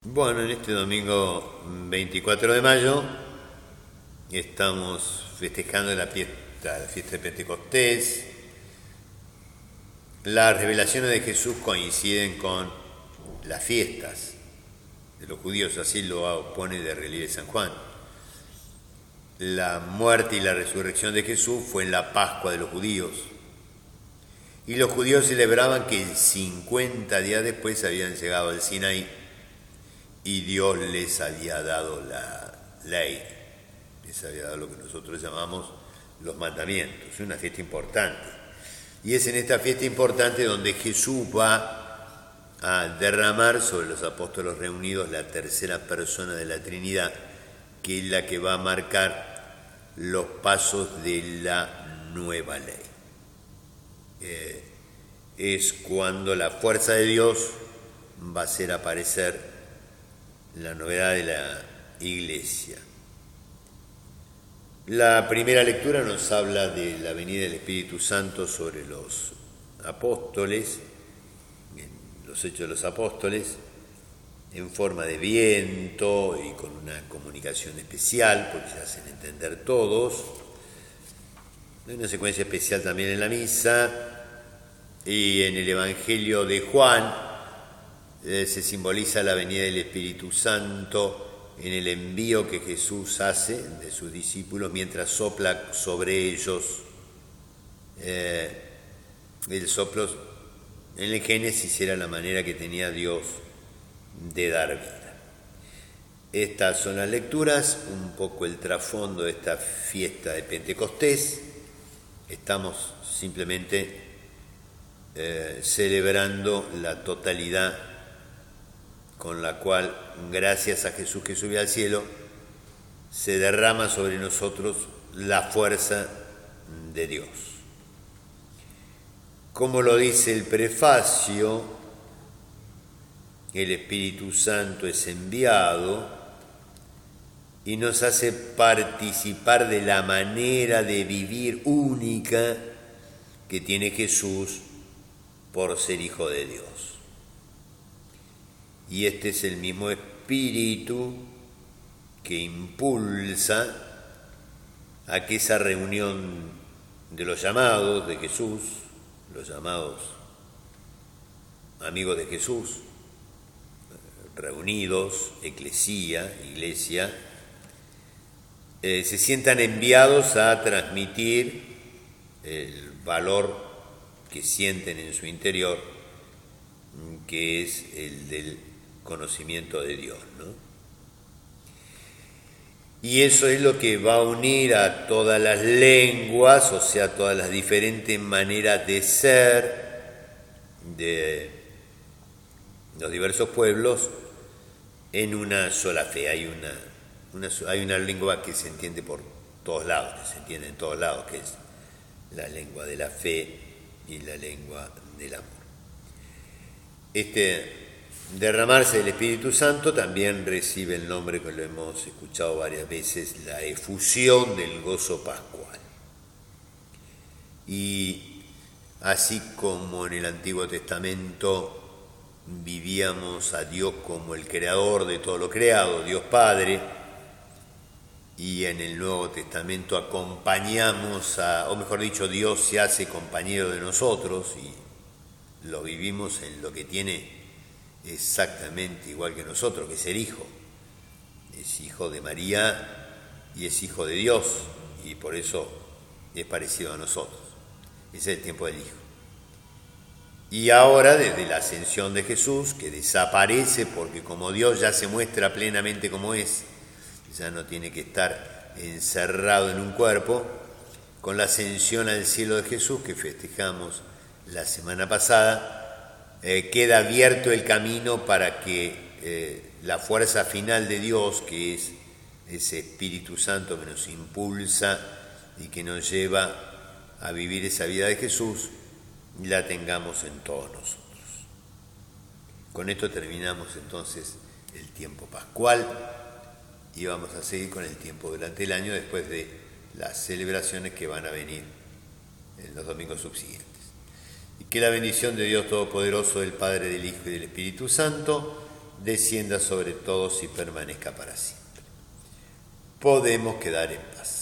Bueno, en este domingo 24 de mayo estamos festejando la fiesta de Pentecostés. Las revelaciones de Jesús coinciden con las fiestas de los judíos, así lo pone de relieve San Juan. La muerte y la resurrección de Jesús fue en la Pascua de los judíos. Y los judíos celebraban que 50 días después habían llegado al Sinaí y Dios les había dado la ley, les había dado lo que nosotros llamamos los mandamientos. Es una fiesta importante. Y es en esta fiesta importante donde Jesús va a derramar sobre los apóstoles reunidos la tercera persona de la Trinidad, que es la que va a marcar los pasos de la nueva ley. Es cuando la fuerza de Dios va a hacer aparecer la novedad de la Iglesia. La primera lectura nos habla de la venida del Espíritu Santo sobre los apóstoles, en los Hechos de los Apóstoles, en forma de viento y con una comunicación especial, porque se hacen entender todos. Hay una secuencia especial también en la misa y en el Evangelio de Juan. Se simboliza la venida del Espíritu Santo en el envío que Jesús hace de sus discípulos mientras sopla sobre ellos. El soplo en el Génesis era la manera que tenía Dios de dar vida. Estas son las lecturas, un poco el trasfondo de esta fiesta de Pentecostés. Estamos simplemente celebrando la totalidad con la cual, gracias a Jesús que subió al cielo, se derrama sobre nosotros la fuerza de Dios. Como lo dice el prefacio, el Espíritu Santo es enviado y nos hace participar de la manera de vivir única que tiene Jesús por ser Hijo de Dios. Y este es el mismo Espíritu que impulsa a que esa reunión de los llamados de Jesús, los llamados amigos de Jesús, reunidos, iglesia, se sientan enviados a transmitir el valor que sienten en su interior, que es el del conocimiento de Dios, ¿no? Y eso es lo que va a unir a todas las lenguas, o sea, todas las diferentes maneras de ser de los diversos pueblos en una sola fe. Hay una lengua que se entiende por todos lados, que se entiende en todos lados, que es la lengua de la fe y la lengua del amor. Este derramarse del Espíritu Santo también recibe el nombre que lo hemos escuchado varias veces, la efusión del gozo pascual. Y así como en el Antiguo Testamento vivíamos a Dios como el creador de todo lo creado, Dios Padre, y en el Nuevo Testamento acompañamos o mejor dicho, Dios se hace compañero de nosotros y lo vivimos en lo que tiene exactamente igual que nosotros, que es el Hijo. Es hijo de María y es hijo de Dios, y por eso es parecido a nosotros. Ese es el tiempo del Hijo. Y ahora, desde la ascensión de Jesús, que desaparece porque como Dios ya se muestra plenamente como es, ya no tiene que estar encerrado en un cuerpo, con la ascensión al cielo de Jesús que festejamos la semana pasada, queda abierto el camino para que la fuerza final de Dios, que es ese Espíritu Santo que nos impulsa y que nos lleva a vivir esa vida de Jesús, la tengamos en todos nosotros. Con esto terminamos entonces el tiempo pascual y vamos a seguir con el tiempo durante el año después de las celebraciones que van a venir en los domingos subsiguientes. Y que la bendición de Dios Todopoderoso, del Padre, del Hijo y del Espíritu Santo, descienda sobre todos y permanezca para siempre. Podemos quedar en paz.